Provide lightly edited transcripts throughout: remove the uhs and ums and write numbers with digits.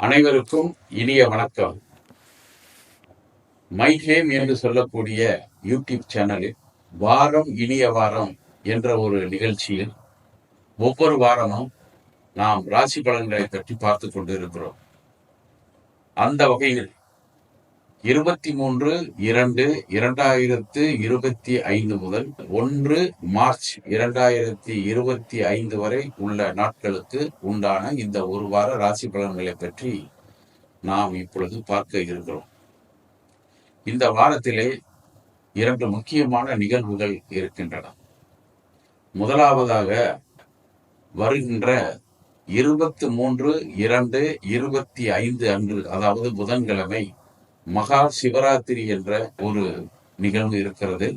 அனைவருக்கும் இனிய வணக்கம். மை ஹேம் என்று சொல்லக்கூடிய யூடியூப் சேனலில் வாரம் இனிய வாரம் என்ற ஒரு நிகழ்ச்சியில் ஒவ்வொரு வாரமும் நாம் ராசி பலன்களை பற்றி பார்த்து கொண்டிருக்கிறோம். அந்த வகையில் 23/2/2025 முதல் 1 மார்ச் 2025 வரை உள்ள நாட்களுக்கு உண்டான இந்த ஒரு வார ராசி பலன்களை பற்றி நாம் இப்பொழுது பார்க்க இருக்கிறோம். இந்த வாரத்திலே 2 முக்கியமான நிகழ்வுகள் இருக்கின்றன. முதலாவதாக வருகின்ற 23/2/25 அன்று, அதாவது புதன்கிழமை, மகா சிவராத்திரி என்ற ஒரு நிகழ்வு இருக்கிறது.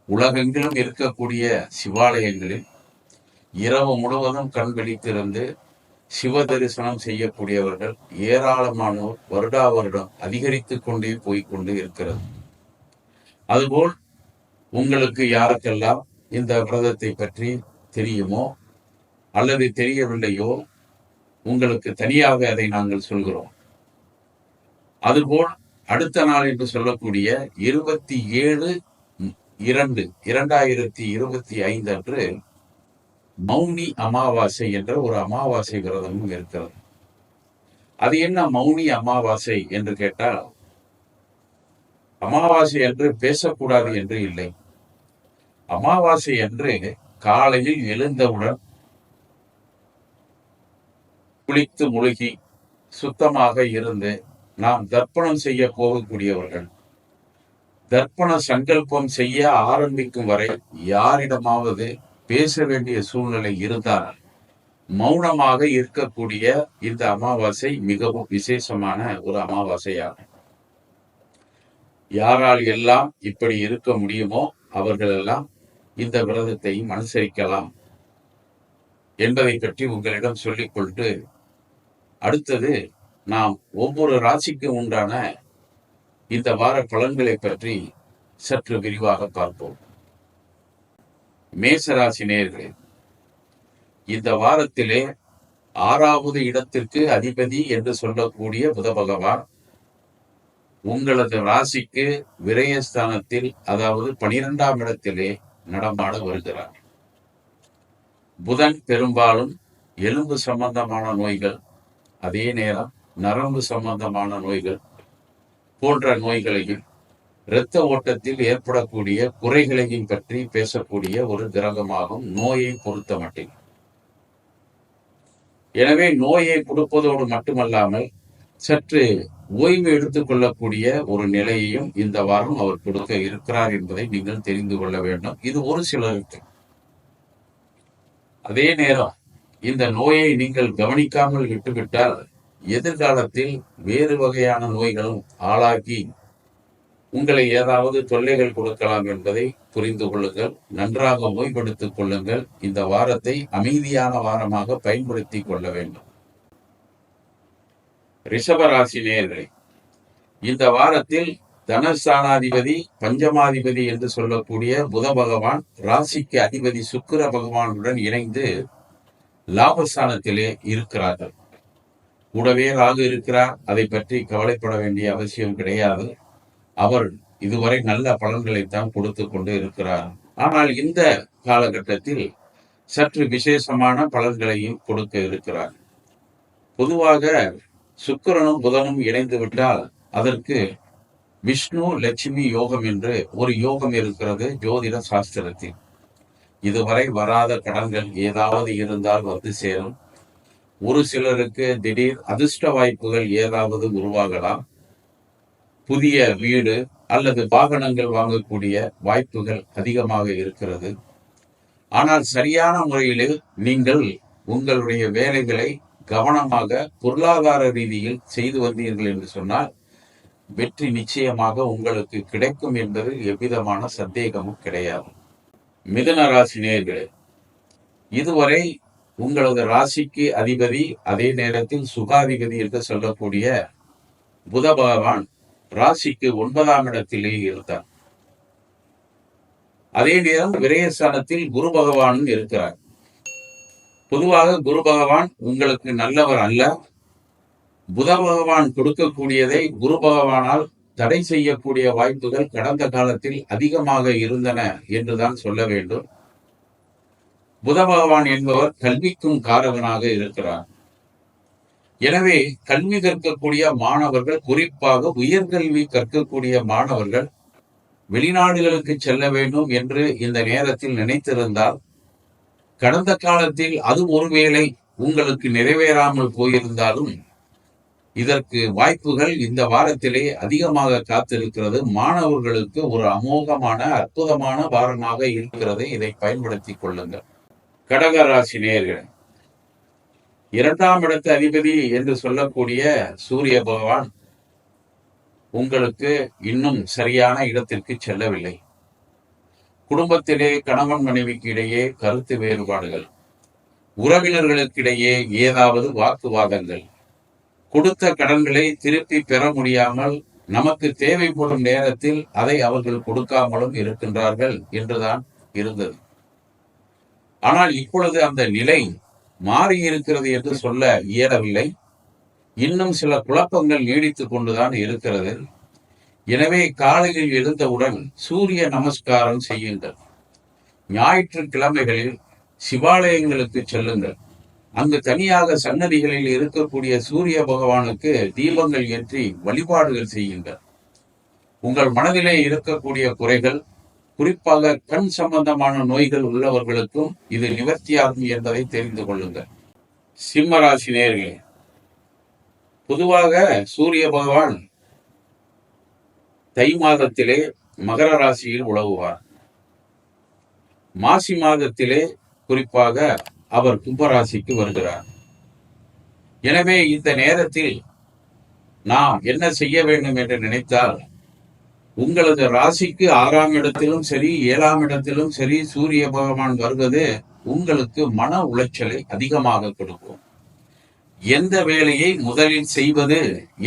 உலகெங்கிலும் இருக்கக்கூடிய சிவாலயங்களில் இரவு முழுவதும் கண் விழித்திருந்து சிவ தரிசனம் செய்யக்கூடியவர்கள் ஏராளமானோர் வருடா வருடம் அதிகரித்து கொண்டே போய்கொண்டு இருக்கிறது. அதுபோல் உங்களுக்கு யாருக்கெல்லாம் இந்த விரதத்தை பற்றி தெரியுமோ அல்லது தெரியவில்லையோ, உங்களுக்கு தனியாக அதை நாங்கள் சொல்கிறோம். அதுபோல் அடுத்த நாள் என்று சொல்லக்கூடிய 27/2/2025 அன்று மௌனி அமாவாசை என்ற ஒரு அமாவாசை விரதமும் இருக்கிறது. அது என்ன மௌனி அமாவாசை என்று கேட்டால், அமாவாசை என்று பேசக்கூடாது என்று இல்லை. அமாவாசை என்று காலையில் எழுந்தவுடன் குளித்து முழுகி சுத்தமாக இருந்து நாம் தர்ப்பணம் செய்ய போகக்கூடியவர்கள், தர்ப்பண சங்கல்பம் செய்ய ஆரம்பிக்கும் வரை யாரிடமாவது பேச வேண்டிய சூழ்நிலை இருந்தால் மௌனமாக இருக்கக்கூடிய இந்த அமாவாசை மிகவும் விசேஷமான ஒரு அமாவாசையாகும். யாரால் எல்லாம் இப்படி இருக்க முடியுமோ அவர்களெல்லாம் இந்த விரதத்தையும் அனுசரிக்கலாம் என்பதை பற்றி உங்களிடம் சொல்லிக்கொண்டு, அடுத்தது நாம் ஒவ்வொரு ராசிக்கு உண்டான இந்த வார பலன்களை பற்றி சற்று விரிவாக பார்ப்போம். மேசராசி நேயர்களே, இந்த வாரத்திலே 6வது இடத்திற்கு அதிபதி என்று சொல்லக்கூடிய புத பகவான் உங்களது ராசிக்கு விரயஸ்தானத்தில், அதாவது 12ஆம் இடத்திலே நடமாட வருகிறார். புதன் பெரும்பாலும் எலும்பு சம்பந்தமான நோய்கள், அதே நேரம் நரம்பு சம்பந்தமான நோய்கள் போன்ற நோய்களையும் இரத்த ஓட்டத்தில் ஏற்படக்கூடிய குறைகளையும் பற்றி பேசக்கூடிய ஒரு கிரகமாகும் நோயை பொறுத்த மட்டில். எனவே நோயை கொடுப்பதோடு மட்டுமல்லாமல் சற்று ஓய்வு எடுத்துக் கொள்ளக்கூடிய ஒரு நிலையையும் இந்த வாரம் அவர் கொடுக்க இருக்கிறார் என்பதை நீங்கள் தெரிந்து கொள்ள வேண்டும். இது ஒரு சிலருக்கு. அதே நேரம் இந்த நோயை நீங்கள் கவனிக்காமல் விட்டுவிட்டால் எதிர்காலத்தில் வேறு வகையான நோய்களும் ஆளாக்கி உங்களை ஏதாவது தொல்லைகள் கொடுக்கலாம் என்பதை புரிந்து கொள்ளுங்கள். நன்றாக ஓய்வெடுத்துக் கொள்ளுங்கள். இந்த வாரத்தை அமைதியான வாரமாக பயன்படுத்தி கொள்ள வேண்டும். ரிஷபராசி நேயர்களே, இந்த வாரத்தில் தனஸ்தானாதிபதி, பஞ்சமாதிபதி என்று சொல்லக்கூடிய புத பகவான் ராசிக்கு அதிபதி சுக்கிர பகவானுடன் இணைந்து லாபஸ்தானத்திலே இருக்கிறார்கள். கூடவே ராகு இருக்கிறார். அதை பற்றி கவலைப்பட வேண்டிய அவசியம் கிடையாது. அவர் இதுவரை நல்ல பலன்களைத்தான் கொடுத்து கொண்டு இருக்கிறார். ஆனால் இந்த காலகட்டத்தில் சற்று விசேஷமான பலன்களையும் கொடுக்க இருக்கிறார். பொதுவாக சுக்கிரனும் புதனும் இணைந்து விட்டால் அதற்கு விஷ்ணு லட்சுமி யோகம் என்று ஒரு யோகம் இருக்கிறது ஜோதிட சாஸ்திரத்தில். இதுவரை வராத கடன்கள் ஏதாவது இருந்தால் வந்து சேரும். ஒரு சிலருக்கு திடீர் அதிர்ஷ்ட வாய்ப்புகள் ஏதாவது உருவாகலாம். புதிய வீடு அல்லது வாகனங்கள் வாங்கக்கூடிய வாய்ப்புகள் அதிகமாக இருக்கிறது. ஆனால் சரியான முறையில் நீங்கள் உங்களுடைய வேலைகளை கவனமாக பொருளாதார ரீதியில் செய்து வந்தீர்கள் என்று சொன்னால் வெற்றி நிச்சயமாக உங்களுக்கு கிடைக்கும் என்பதில் எவ்விதமான சந்தேகமும் கிடையாது. மிதுன ராசி நேயர்களே, இதுவரை உங்களது ராசிக்கு அதிபதி, அதே நேரத்தில் சுகாதிபதி என்று சொல்லக்கூடிய புத பகவான் ராசிக்கு 9ஆம் இடத்திலே இருந்தார். அதே நேரம் விரயஸ்தானத்தில் குரு பகவானும் இருக்கிறார். பொதுவாக குரு பகவான் உங்களுக்கு நல்லவர் அல்ல. புத பகவான் கொடுக்கக்கூடியதை குரு பகவானால் தடை செய்யக்கூடிய வாய்ப்புகள் கடந்த காலத்தில் அதிகமாக இருந்தன என்றுதான் சொல்ல வேண்டும். புத பகவான் என்பவர் கல்விக்கும் காரகனாக இருக்கிறார். எனவே கல்வி கற்கக்கூடிய மாணவர்கள், குறிப்பாக உயர்கல்வி கற்கக்கூடிய மாணவர்கள் வெளிநாடுகளுக்கு செல்ல வேண்டும் என்று இந்த நேரத்தில் நினைத்திருந்தால், கடந்த காலத்தில் அது ஒருவேளை உங்களுக்கு நிறைவேறாமல் போயிருந்தாலும் இதற்கு வாய்ப்புகள் இந்த வாரத்திலே அதிகமாக காத்திருக்கிறது. மாணவர்களுக்கு ஒரு அமோகமான அற்புதமான வாரமாக இருக்கிறது. இதை பயன்படுத்திக் கொள்ளுங்கள். கடக ராசி நேயர்களே, 2ஆம் இடத்து அதிபதி என்று சொல்லக்கூடிய சூரிய பகவான் உங்களுக்கு இன்னும் சரியான இடத்திற்கு செல்லவில்லை. குடும்பத்திலே கணவன் மனைவிக்கு இடையே கருத்து வேறுபாடுகள், உறவினர்களுக்கிடையே ஏதாவது வாக்குவாதங்கள், கொடுத்த கடன்களை திருப்பி பெற முடியாமல் நமக்கு தேவைப்படும் நேரத்தில் அதை அவர்கள் கொடுக்காமலும் இருக்கின்றார்கள் என்றுதான் இருந்தது. ஆனால் இப்பொழுது அந்த நிலை மாறி இருக்கிறது என்று சொல்ல இயலவில்லை. இன்னும் சில குழப்பங்கள் நீடித்துக் கொண்டுதான் இருக்கிறது. எனவே காலையில் எழுந்தவுடன் சூரிய நமஸ்காரம் செய்யுங்கள். ஞாயிற்றுக்கிழமைகளில் சிவாலயங்களுக்கு செல்லுங்கள். அங்கு தனியாக சன்னதிகளில் இருக்கக்கூடிய சூரிய பகவானுக்கு தீபங்கள் ஏற்றி வழிபாடுகள் செய்யுங்கள். உங்கள் மனதிலே இருக்கக்கூடிய குறைகள், குறிப்பாக கண் சம்பந்தமான நோய்கள் உள்ளவர்களுக்கும் இது நிவர்த்தியாகும் என்பதை தெரிந்து கொள்ளுங்கள். சிம்ம ராசி நேயர்களே, பொதுவாக சூரிய பகவான் தை மாதத்திலே மகர ராசியில் உலவுவார். மாசி மாதத்திலே குறிப்பாக அவர் கும்பராசிக்கு வருகிறார். எனவே இந்த நேரத்தில் நாம் என்ன செய்ய வேண்டும் என்று நினைத்தால், உங்களது ராசிக்கு 6ஆம் இடத்திலும் சரி 7ஆம் இடத்திலும் சரி சூரிய பகவான் வருவது உங்களுக்கு மன உளைச்சலை அதிகமாக கொடுக்கும். எந்த வேலையை முதலில் செய்வது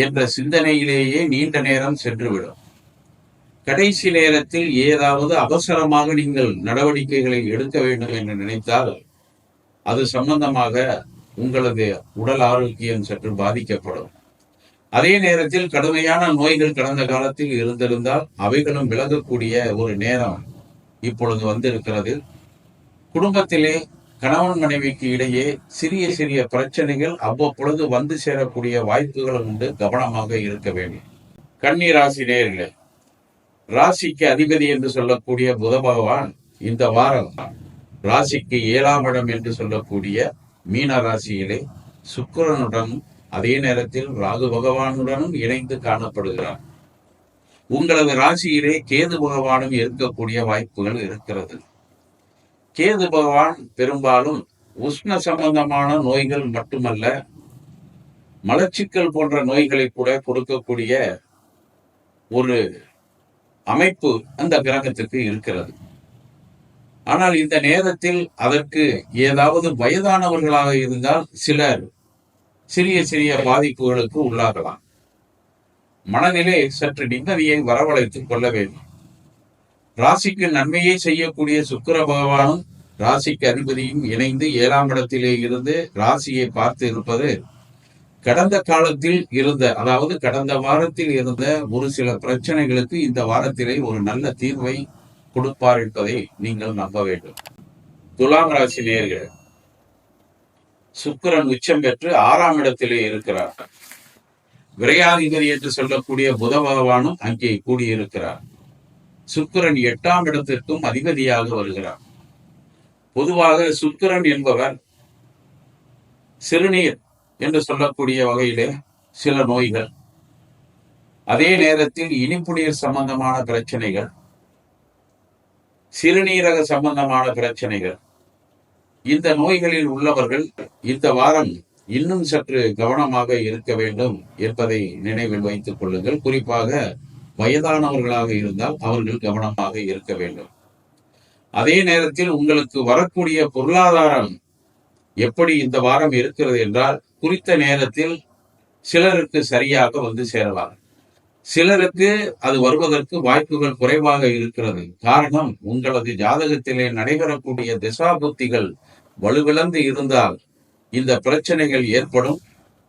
என்ற சிந்தனையிலேயே நீண்ட நேரம் சென்றுவிடும். கடைசி நேரத்தில் ஏதாவது அவசரமாக நீங்கள் நடவடிக்கைகளை எடுக்க வேண்டும் என்று நினைத்தால் அது சம்பந்தமாக உங்களது உடல் ஆரோக்கியம் சற்று பாதிக்கப்படும். அதே நேரத்தில் கடுமையான நோய்கள் கடந்த காலத்தில் இருந்திருந்தால் அவைகளும் விலகக்கூடிய ஒரு நேரம் இப்பொழுது வந்திருக்கிறது. குடும்பத்திலே கணவன் மனைவிக்கு இடையே சிறிய சிறிய பிரச்சனைகள் அவ்வப்பொழுது வந்து சேரக்கூடிய வாய்ப்புகள் உண்டு. கவனமாக இருக்க வேண்டும். கன்னி ராசி நேயர்களே, ராசிக்கு அதிபதி என்று சொல்லக்கூடிய புத பகவான் இந்த வாரம் ராசிக்கு 7ஆம் இடம் என்று சொல்லக்கூடிய மீன ராசியிலே சுக்கிரனுடனும் அதே நேரத்தில் ராகு பகவானுடனும் இணைந்து காணப்படுகிறார். உங்களது ராசியிலே கேது பகவானும் இருக்கக்கூடிய வாய்ப்புகள் இருக்கிறது. கேது பகவான் பெரும்பாலும் உஷ்ண சம்பந்தமான நோய்கள் மட்டுமல்ல, மலச்சிக்கல் போன்ற நோய்களை கூட கொடுக்கக்கூடிய ஒரு அமைப்பு அந்த கிரகத்துக்கு இருக்கிறது. ஆனால் இந்த நேரத்தில் அதற்கு ஏதாவது வயதானவர்களாக இருந்தால் சிலர் சிறிய சிறிய பாதிப்புகளுக்கு உள்ளாகலாம். மனதிலே சற்று நிம்மதியை வரவழைத்துக் கொள்ள வேண்டும். ராசிக்கு நன்மையை செய்யக்கூடிய சுக்கிர பகவானும் ராசிக்கு அதிபதியும் இணைந்து 7ஆம் இடத்திலே இருந்து ராசியை பார்த்து இருப்பது கடந்த காலத்தில் இருந்த, அதாவது கடந்த வாரத்தில் இருந்த ஒரு சில பிரச்சனைகளுக்கு இந்த வாரத்திலே ஒரு நல்ல தீர்வை கொடுப்பார் என்பதை நீங்கள் நம்ப வேண்டும். துலாம் ராசி நேயர்களே, சுக்கிரன் உச்சம் பெற்று 6ஆம் இடத்திலே இருக்கிறார். விரையாதிபதி என்று சொல்லக்கூடிய புத பகவானும் அங்கே கூடியிருக்கிறார். சுக்கிரன் 8ஆம் இடத்திற்கும் அதிபதியாக வருகிறார். பொதுவாக சுக்கிரன் என்பவர் சிறுநீர் என்று சொல்லக்கூடிய வகையிலே சில நோய்கள், அதே நேரத்தில் இனிப்பு நீர் சம்பந்தமான பிரச்சனைகள், சிறுநீரக சம்பந்தமான பிரச்சனைகள், இந்த நோய்களில் உள்ளவர்கள் இந்த வாரம் இன்னும் சற்று கவனமாக இருக்க வேண்டும் என்பதை நினைவில் வைத்துக் கொள்ளுங்கள். குறிப்பாக வயதானவர்களாக இருந்தால் அவர்கள் கவனமாக இருக்க வேண்டும். அதே நேரத்தில் உங்களுக்கு வரக்கூடிய பொருளாதாரம் எப்படி இந்த வாரம் இருக்கிறது என்றால், குறித்த நேரத்தில் சிலருக்கு சரியாக வந்து சேரலாம், சிலருக்கு அது வருவதற்கு வாய்ப்புகள் குறைவாக இருக்கிறது. காரணம், உங்களது ஜாதகத்திலே நடைபெறக்கூடிய திசா புத்திகள் வலுவிழந்து இருந்தால் இந்த பிரச்சனைகள் ஏற்படும்.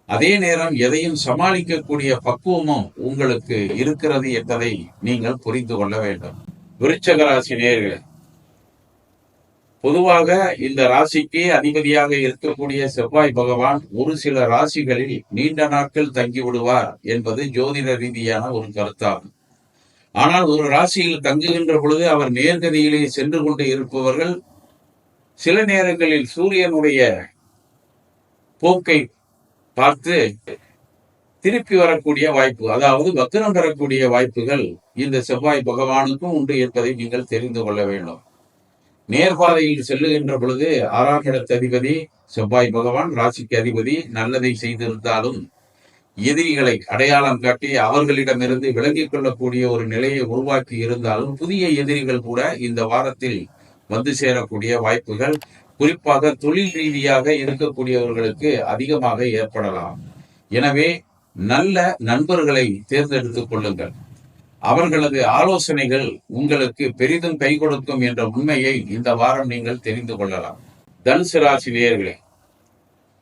அதே நேரம் எதையும் சமாளிக்கக்கூடிய பக்குவமும் உங்களுக்கு இருக்கிறது என்பதை நீங்கள் புரிந்து கொள்ள வேண்டும். விருச்சக ராசி நேயர்களே, பொதுவாக இந்த ராசிக்கு அதிபதியாக இருக்கக்கூடிய செவ்வாய் பகவான் ஒரு சில ராசிகளில் நீண்ட நாட்கள் தங்கி விடுவார் என்பது ஜோதிட ரீதியான ஒரு கருத்தாகும். ஆனால் ஒரு ராசியில் தங்குகின்ற பொழுது அவர் நேர்கதியிலே சென்று கொண்டு இருப்பவர்கள் சில நேரங்களில் சூரியனுடைய போக்கை பார்த்து திருப்பி வரக்கூடிய வாய்ப்பு, அதாவது வக்ரம் பெறக்கூடிய வாய்ப்புகள் இந்த செவ்வாய் பகவானுக்கும் உண்டு என்பதை நீங்கள் தெரிந்து கொள்ள வேண்டும். நேர்பாதையில் செல்லுகின்ற பொழுது 6ஆம் இடத்து அதிபதி செவ்வாய் பகவான், ராசிக்கு அதிபதி, நல்லதை செய்திருந்தாலும் எதிரிகளை அடையாளம் காட்டி அவர்களிடமிருந்து விலகிக் கொள்ளக்கூடிய ஒரு நிலையை உருவாக்கி இருந்தாலும் புதிய எதிரிகள் கூட இந்த வாரத்தில் வந்து சேரக்கூடிய வாய்ப்புகள் குறிப்பாக தொழில் ரீதியாக இருக்கக்கூடியவர்களுக்கு அதிகமாக ஏற்படலாம். எனவே நல்ல நண்பர்களை தேர்ந்தெடுத்துக் கொள்ளுங்கள். அவர்களது ஆலோசனைகள் உங்களுக்கு பெரிதும் கை கொடுக்கும் என்ற உண்மையை இந்த வாரம் நீங்கள் தெரிந்து கொள்ளலாம். தனுசு ராசி நேயர்களே,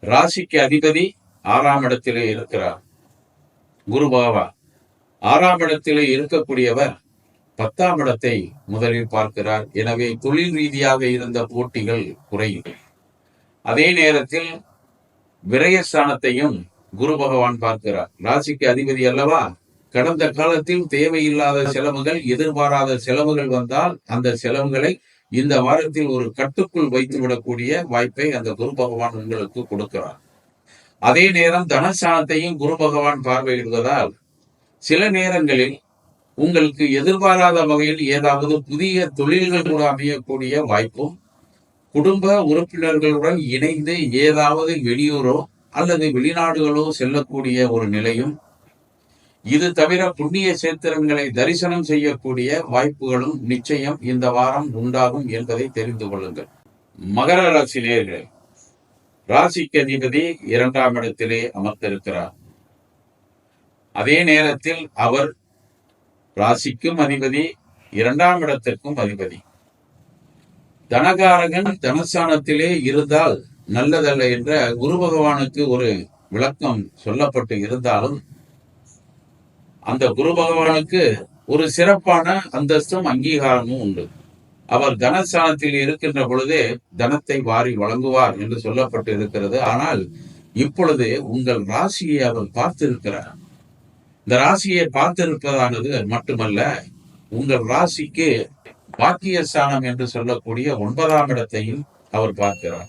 ராசிக்கு அதிபதி 6ஆம் இடத்திலே இருக்கிறார் குரு பகவான். 6ஆம் இடத்திலே இருக்கக்கூடியவர் 10ஆம் இடத்தை முதலில் பார்க்கிறார். எனவே தொழில் ரீதியாக இருந்த போட்டிகள் குறையும். அதே நேரத்தில் விரயஸ்தானத்தையும் குரு பகவான் பார்க்கிறார். ராசிக்கு அதிபதி அல்லவா? கடந்த காலத்தில் தேவையில்லாத செலவுகள், எதிர்பாராத செலவுகள் வந்தால் அந்த செலவுகளை இந்த வாரத்தில் ஒரு கட்டுக்குள் வைத்து விடக்கூடிய வாய்ப்பை அந்த குரு பகவான் உங்களுக்கு கொடுக்கிறார். அதே நேரம் தனஸ்தானத்தையும் குரு பகவான் பார்வையிடுவதால் சில நேரங்களில் உங்களுக்கு எதிர்பாராத வகையில் ஏதாவது புதிய தொழில்கள் கூட அமையக்கூடிய வாய்ப்பும், குடும்ப உறுப்பினர்களுடன் இணைந்து ஏதாவது வெளியூரோ அல்லது வெளிநாடுகளோ செல்லக்கூடிய ஒரு நிலையும், இது தவிர புண்ணிய சேத்திரங்களை தரிசனம் செய்யக்கூடிய வாய்ப்புகளும் நிச்சயம் இந்த வாரம் உண்டாகும் என்பதை தெரிந்து கொள்ளுங்கள். மகர ராசி நேயர்களே, ராசிக்கு அதிபதி 2ஆம் இடத்திலே அமர்ந்திருக்கிறார். அதே நேரத்தில் அவர் ராசிக்கும் அதிபதி, 2ஆம் இடத்திற்கும் அதிபதி. தனகாரகன் தனஸ்தானத்திலே இருந்தால் நல்லதல்ல என்ற குரு பகவானுக்கு ஒரு விளக்கம் சொல்லப்பட்டு இருந்தாலும் அந்த குரு பகவானுக்கு ஒரு சிறப்பான அந்தஸ்தும் அங்கீகாரமும் உண்டு. அவர் தனஸ்தானத்தில் இருக்கின்ற பொழுதே தனத்தை வாரி வழங்குவார் என்று சொல்லப்பட்டு இருக்கிறது. ஆனால் இப்பொழுது உங்கள் ராசியை அவர் பார்த்திருக்கிறார். இந்த ராசியை பார்த்திருப்பதானது மட்டுமல்ல, உங்கள் ராசிக்கு பாக்கியஸ்தானம் என்று சொல்லக்கூடிய 9ஆம் இடத்தையும் அவர் பார்க்கிறார்,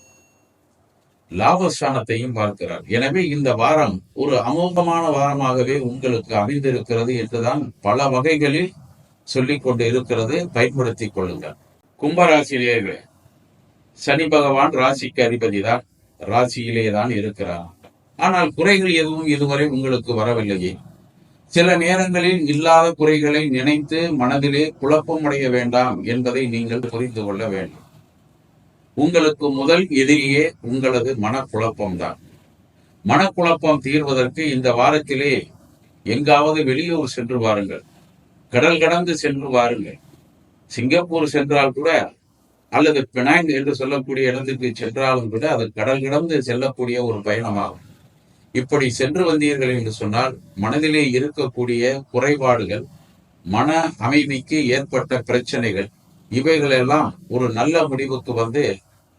லாபஸ்தானத்தையும் பார்க்கிறார். எனவே இந்த வாரம் ஒரு அமோகமான வாரமாகவே உங்களுக்கு அமைந்திருக்கிறது என்றுதான் பல வகைகளில் சொல்லிக் கொண்டு இருக்கிறது. பயன்படுத்திக் கொள்ளுங்கள். கும்பராசியிலே சனி பகவான் ராசிக்கு அதிபதி தான், ராசியிலே தான் இருக்கிறார். ஆனால் குறைகள் எதுவும் இதுவரை உங்களுக்கு வரவில்லையே. சில நேரங்களில் இல்லாத குறைகளை நினைத்து மனதிலே குழப்பம் அடைய வேண்டாம் என்பதை நீங்கள் புரிந்து கொள்ள வேண்டும். உங்களுக்கு முதல் எதிரியே உங்களது மனக்குழப்பம்தான். மனக்குழப்பம் தீர்வதற்கு இந்த வாரத்திலே எங்காவது வெளியூர் சென்று வாருங்கள், கடல் கடந்து சென்று வாருங்கள். சிங்கப்பூர் சென்றால் கூட அல்லது பினாங் என்று சொல்லக்கூடிய இடத்துக்கு சென்றாலும் கூட அது கடல் கடந்து செல்லக்கூடிய ஒரு பயணமாகும். இப்படி சென்று வந்தீர்கள் என்று சொன்னால் மனதிலே இருக்கக்கூடிய குறைபாடுகள், மன அமைதிக்கு ஏற்பட்ட பிரச்சனைகள், இவைகளெல்லாம் ஒரு நல்ல முடிவுக்கு வந்து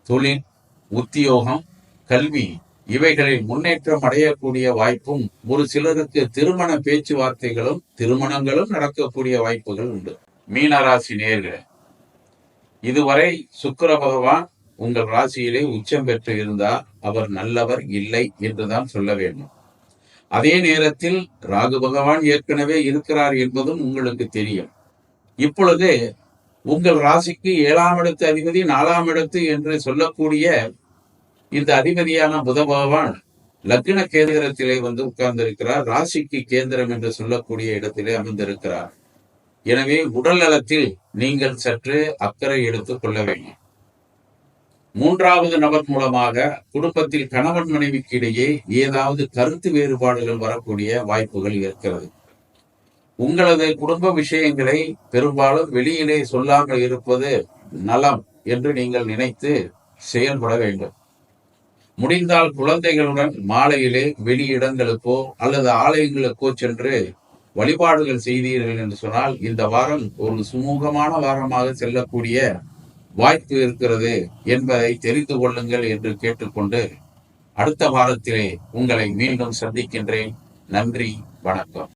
தொழில், உத்தியோகம், கல்வி இவைகளில் முன்னேற்றம் அடையக்கூடிய வாய்ப்பும், ஒரு சிலருக்கு திருமண பேச்சுவார்த்தைகளும் திருமணங்களும் நடக்கக்கூடிய வாய்ப்புகள் உண்டு. மீனராசி நேயர்களே, இதுவரை சுக்கிர பகவான் உங்கள் ராசியிலே உச்சம் பெற்று இருந்தால் அவர் நல்லவர் இல்லை என்றுதான் சொல்ல வேண்டும். அதே நேரத்தில் ராகு பகவான் ஏற்கனவே இருக்கிறார் என்பதும் உங்களுக்கு தெரியும். இப்பொழுது உங்கள் ராசிக்கு 7ஆம் இடத்து அதிபதி, 4ஆம் இடத்து என்று சொல்லக்கூடிய இந்த அதிபதியான புத பகவான் லக்ன கேந்திரத்திலே வந்து உட்கார்ந்திருக்கிறார். ராசிக்கு கேந்திரம் என்று சொல்லக்கூடிய இடத்திலே அமர்ந்திருக்கிறார். எனவே உடல் நலத்தில் நீங்கள் சற்று அக்கறை எடுத்துக் கொள்ள வேண்டும். 3வது நபர் மூலமாக குடும்பத்தில் கணவன் மனைவிக்கு இடையே ஏதாவது கருத்து வேறுபாடுகள் வரக்கூடிய வாய்ப்புகள் இருக்கிறது. உங்களது குடும்ப விஷயங்களை பெரும்பாலும் வெளியிலே சொல்லாமல் இருப்பது நலம் என்று நீங்கள் நினைத்து செயல்பட வேண்டும். முடிந்தால் குழந்தைகளுடன் மாலையிலே வெளி இடங்களுக்கோ அல்லது ஆலயங்களுக்கோ சென்று வழிபாடுகள் செய்தீர்கள் என்று சொன்னால் இந்த வாரம் ஒரு சுமூகமான வாரமாக செல்லக்கூடிய வாய்ப்பு இருக்கிறது என்பதை தெரிந்து கொள்ளுங்கள் என்று கேட்டுக்கொண்டு அடுத்த வாரத்திலே உங்களை மீண்டும் சந்திக்கின்றேன். நன்றி, வணக்கம்.